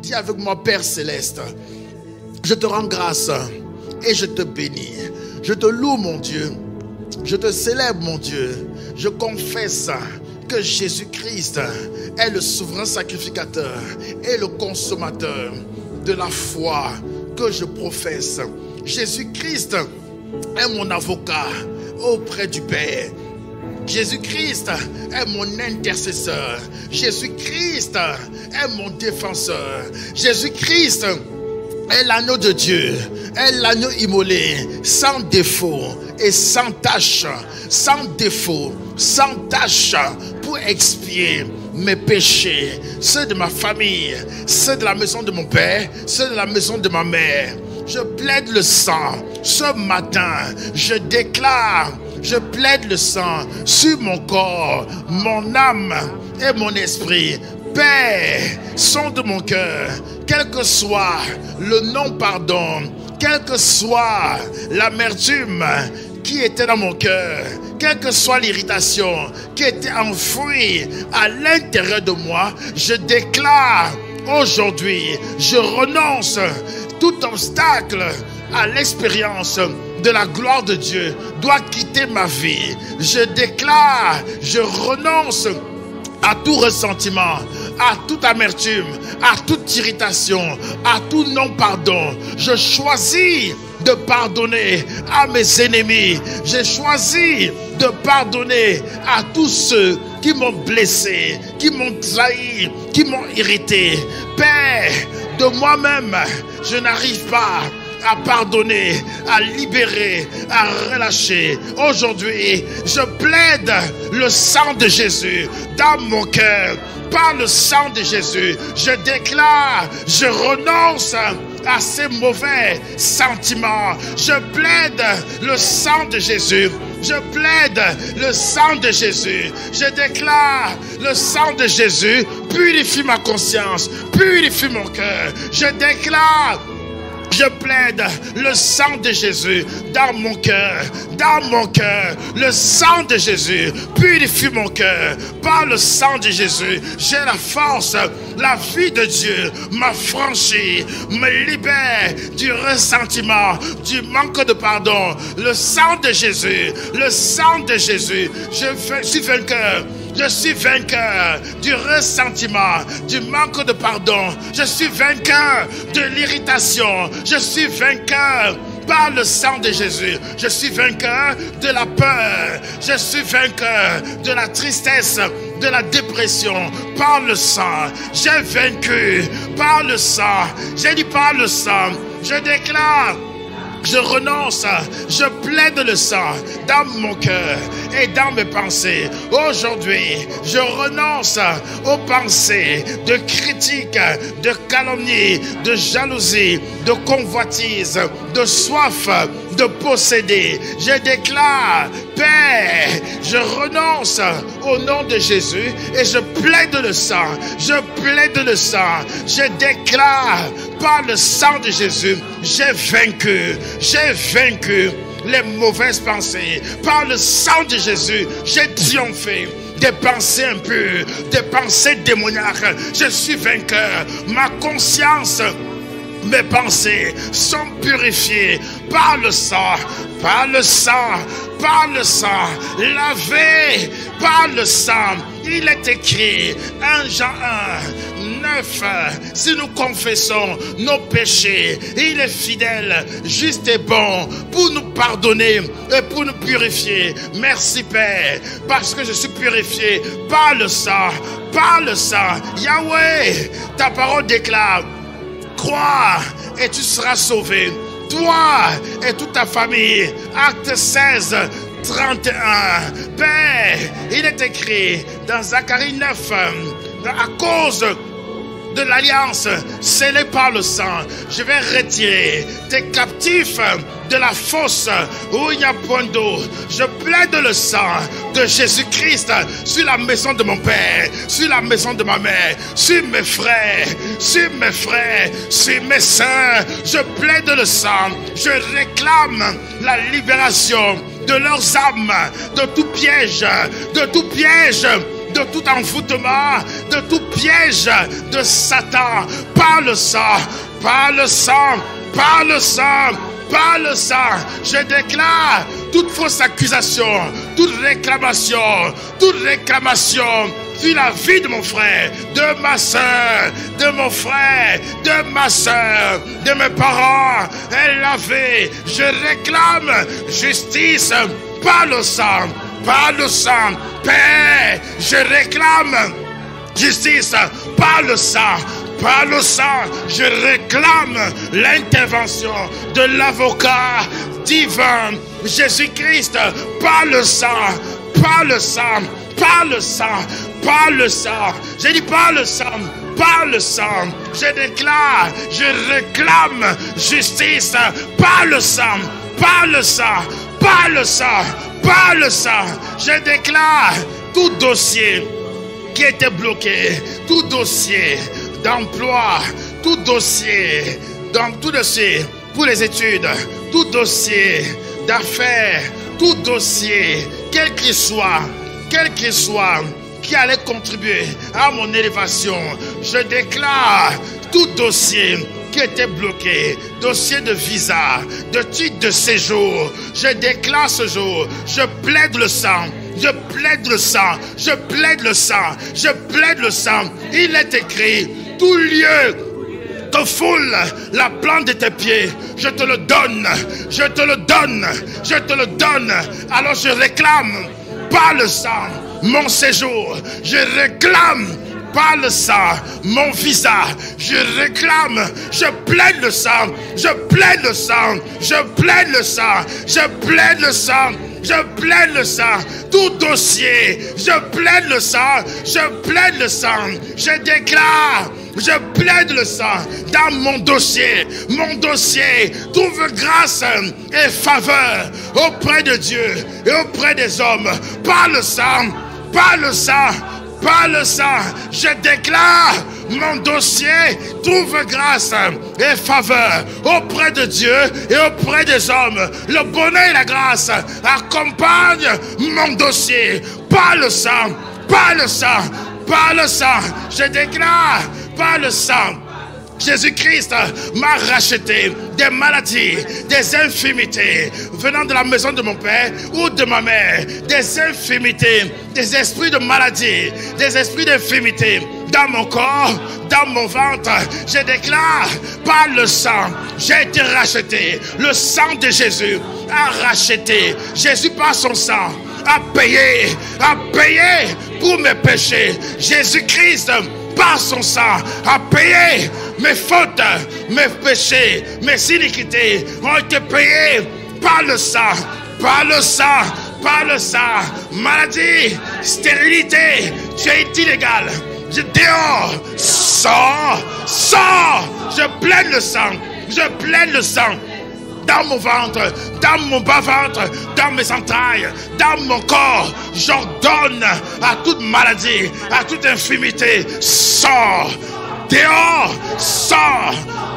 Dis avec moi, Père Céleste, je te rends grâce et je te bénis. Je te loue, mon Dieu. Je te célèbre, mon Dieu. Je confesse que Jésus-Christ est le souverain sacrificateur et le consommateur de la foi que je professe. Jésus-Christ est mon avocat auprès du Père. Jésus-Christ est mon intercesseur. Jésus-Christ est mon défenseur. Jésus-Christ est l'agneau de Dieu, est l'agneau immolé, sans défaut et sans tache, sans défaut, sans tache, pour expier mes péchés, ceux de ma famille, ceux de la maison de mon père, ceux de la maison de ma mère. Je plaide le sang ce matin, je déclare, je plaide le sang sur mon corps, mon âme et mon esprit. Père, sonde mon cœur, quel que soit le non-pardon, quelle que soit l'amertume qui était dans mon cœur, quelle que soit l'irritation qui était enfouie à l'intérieur de moi, je déclare aujourd'hui, je renonce tout obstacle à l'expérience de la gloire de Dieu doit quitter ma vie. Je déclare, je renonce à tout ressentiment, à toute amertume, à toute irritation, à tout non-pardon. Je choisis de pardonner à mes ennemis. J'ai choisi de pardonner à tous ceux qui m'ont blessé, qui m'ont trahi, qui m'ont irrité. Père, de moi-même, je n'arrive pas à pardonner, à libérer, à relâcher. Aujourd'hui, je plaide le sang de Jésus dans mon cœur. Par le sang de Jésus, je déclare, je renonce à ces mauvais sentiments. Je plaide le sang de Jésus. Je plaide le sang de Jésus. Je déclare le sang de Jésus purifie ma conscience, purifie mon cœur. Je déclare, je plaide le sang de Jésus dans mon cœur, le sang de Jésus purifie mon cœur. Par le sang de Jésus, j'ai la force, la vie de Dieu m'affranchit, me libère du ressentiment, du manque de pardon. Le sang de Jésus, je suis vainqueur. Je suis vainqueur du ressentiment, du manque de pardon. Je suis vainqueur de l'irritation. Je suis vainqueur par le sang de Jésus. Je suis vainqueur de la peur. Je suis vainqueur de la tristesse, de la dépression. Par le sang, j'ai vaincu. Par le sang, j'ai dit par le sang. Je déclare, je renonce, je plaide le sang dans mon cœur et dans mes pensées. Aujourd'hui, je renonce aux pensées de critique, de calomnie, de jalousie, de convoitise, de soif, de posséder. Je déclare, Père, je renonce au nom de Jésus et je plaide le sang. Je plaide le sang. Je déclare par le sang de Jésus, j'ai vaincu les mauvaises pensées. Par le sang de Jésus, j'ai triomphé des pensées impures, des pensées démoniaques. Je suis vainqueur. Ma conscience, mes pensées sont purifiées par le sang, par le sang, par le sang, lavé par le sang. Il est écrit, 1 Jean 1, 9, si nous confessons nos péchés, il est fidèle, juste et bon pour nous pardonner et pour nous purifier. Merci Père, parce que je suis purifié par le sang, par le sang. Yahweh, ta parole déclare, crois et tu seras sauvé, toi et toute ta famille. Acte 16, 31. Père, il est écrit dans Zacharie 9, à cause de l'alliance scellée par le sang, je vais retirer tes captifs de la fosse où il n'y a point d'eau. Je plaide le sang de Jésus-Christ sur la maison de mon père, sur la maison de ma mère, sur mes frères, sur mes sœurs. Je plaide le sang. Je réclame la libération de leurs âmes, de tout piège, de tout envoûtement, de tout piège de Satan, par le sang, par le sang, par le sang, par le sang. Je déclare toute fausse accusation, toute réclamation sur la vie de mon frère, de ma soeur, de mon frère, de ma soeur, de mes parents est lavée. Je réclame justice par le sang, par le sang. Père, je réclame justice par le sang. Par le sang, je réclame l'intervention de l'avocat divin Jésus-Christ. Par le sang, par le sang, par le sang, par le sang. J'ai dit par le sang, par le sang. Je déclare, je réclame justice par le sang, par le sang, par le sang, par le sang. Je déclare tout dossier qui était bloqué, tout dossier d'emploi, tout dossier pour les études, tout dossier d'affaires, tout dossier, quel qu'il soit, qui allait contribuer à mon élévation. Je déclare tout dossier qui était bloqué, dossier de visa, de titre de séjour. Je déclare ce jour, je plaide le sang. Je plaide le sang, je plaide le sang, je plaide le sang. Il est écrit, tout lieu te foule la plante de tes pieds, je te le donne, je te le donne, je te le donne. Alors je réclame par le sang mon séjour, je réclame par le sang mon visa, je réclame, je plaide le sang, je plaide le sang, je plaide le sang, je plaide le sang. Je plaide le sang, tout dossier, je plaide le sang, je plaide le sang, je déclare, je plaide le sang dans mon dossier trouve grâce et faveur auprès de Dieu et auprès des hommes, par le sang, par le sang, par le sang. Je déclare, mon dossier trouve grâce et faveur auprès de Dieu et auprès des hommes. Le bonheur et la grâce accompagnent mon dossier par le sang, par le sang, par le sang. Je déclare par le sang. Jésus-Christ m'a racheté des maladies, des infirmités venant de la maison de mon père ou de ma mère, des infirmités, des esprits de maladie, des esprits d'infirmité dans mon corps, dans mon ventre. Je déclare par le sang, j'ai été racheté. Le sang de Jésus a racheté. Jésus par son sang a payé pour mes péchés. Jésus-Christ par son sang a payé mes fautes, mes péchés, mes iniquités ont été payés par le sang, par le sang, par le sang. Maladie, stérilité, tu es illégal. Je dehors, sors, sors. Je plaide le sang, je plaide le sang. Dans mon ventre, dans mon bas-ventre, dans mes entrailles, dans mon corps, j'ordonne à toute maladie, à toute infirmité, sors, dehors, sors,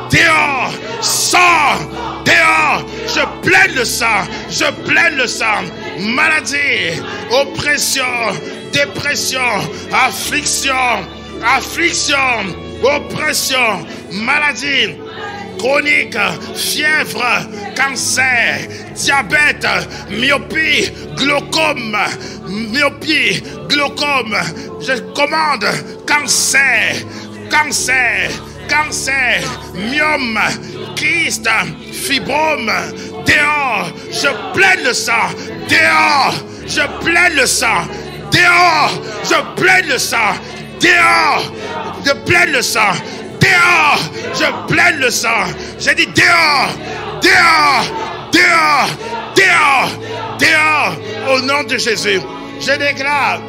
dehors, sors, dehors. Je plaide le sang, je plaide le sang. Maladie, oppression, dépression, affliction, affliction, oppression, maladie chronique, fièvre, cancer, diabète, myopie, glaucome, je commande cancer, cancer, cancer, myome, kyste, fibrome, dehors, je plaide le sang, dehors, je plaide le sang, dehors, je plaide le sang, dehors, je plaide le sang. Dehors, je plaide le sang. J'ai dit dehors, dehors, dehors, dehors, dehors, au nom de Jésus. Je déclare,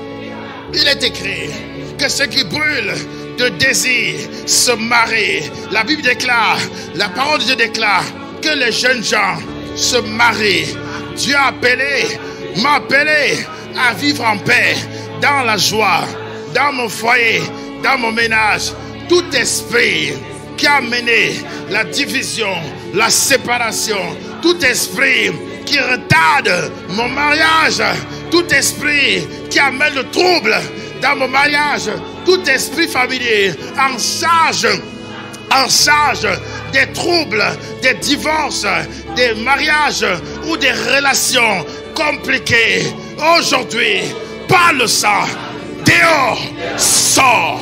il est écrit que ceux qui brûlent de désir se marient. La Bible déclare, la parole de Dieu déclare que les jeunes gens se marient. Dieu m'a appelé à vivre en paix, dans la joie, dans mon foyer, dans mon ménage. Tout esprit qui a mené la division, la séparation, tout esprit qui retarde mon mariage, tout esprit qui amène le trouble dans mon mariage, tout esprit familier en charge des troubles, des divorces, des mariages ou des relations compliquées. Aujourd'hui, par le sang, dehors, sors,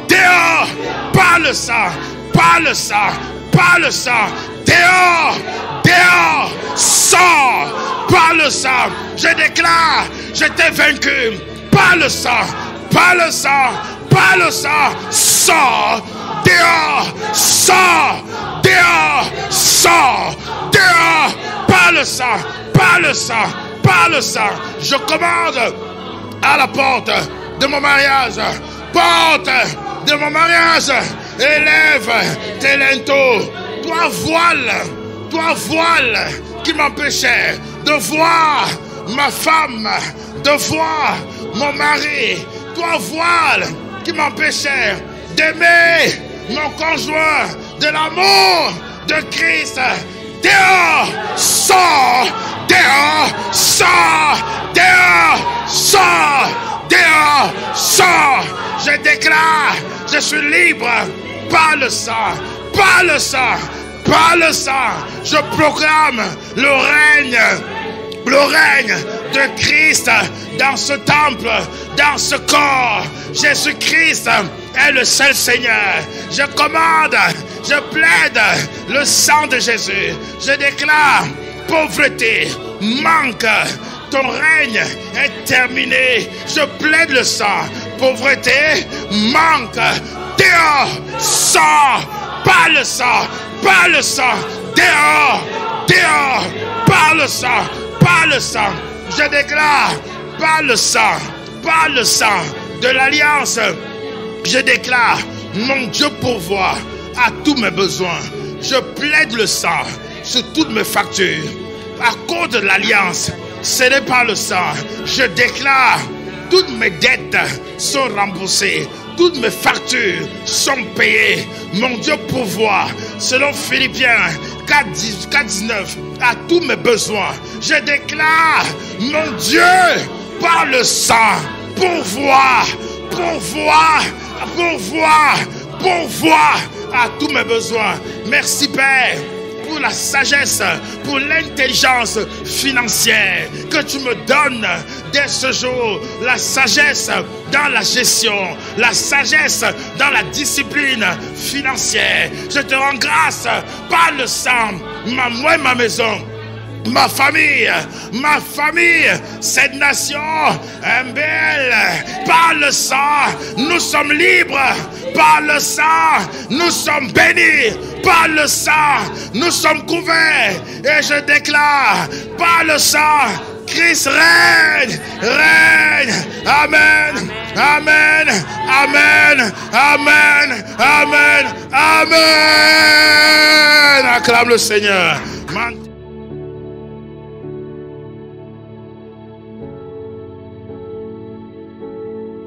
dehors, par le sang, par le sang, par le sang, dehors, dehors, sors, par le sang. Je déclare, je t'ai vaincu, par le sang, par le sang, par le sang, sors, dehors, sors, dehors, sors, dehors, par le sang, par le sang, par le sang. Je commande à la porte de mon mariage, porte de mon mariage, élève tes linteaux. Toi voile qui m'empêchait de voir ma femme, de voir mon mari, toi voile qui m'empêchait d'aimer mon conjoint, de l'amour de Christ, dehors, sors, dehors, sors, dehors, sors, dehors, sors. Je déclare, je suis libre par le sang, par le sang, par le sang. Je proclame le règne de Christ dans ce temple, dans ce corps. Jésus-Christ est le seul Seigneur. Je commande, je plaide le sang de Jésus. Je déclare pauvreté, manque. Ton règne est terminé. Je plaide le sang. Pauvreté, manque. Dehors, sors, par le sang, par le sang. Dehors, dehors, par le sang, par le sang. Je déclare par le sang de l'alliance. Je déclare, mon Dieu pourvoit à tous mes besoins. Je plaide le sang sur toutes mes factures. À cause de l'alliance, scellée par le sang, je déclare, toutes mes dettes sont remboursées. Toutes mes factures sont payées. Mon Dieu pourvoit, selon Philippiens 4:19, à tous mes besoins. Je déclare, mon Dieu, par le sang, pourvoit à tous mes besoins. Merci Père pour la sagesse, pour l'intelligence financière que tu me donnes dès ce jour. La sagesse dans la gestion, la sagesse dans la discipline financière. Je te rends grâce par le sang, moi et ma maison. Ma famille, cette nation, MBL, par le sang, nous sommes libres, par le sang, nous sommes bénis, par le sang, nous sommes couverts, et je déclare, par le sang, Christ règne, règne, amen, amen, amen, amen, amen, amen. Acclame le Seigneur.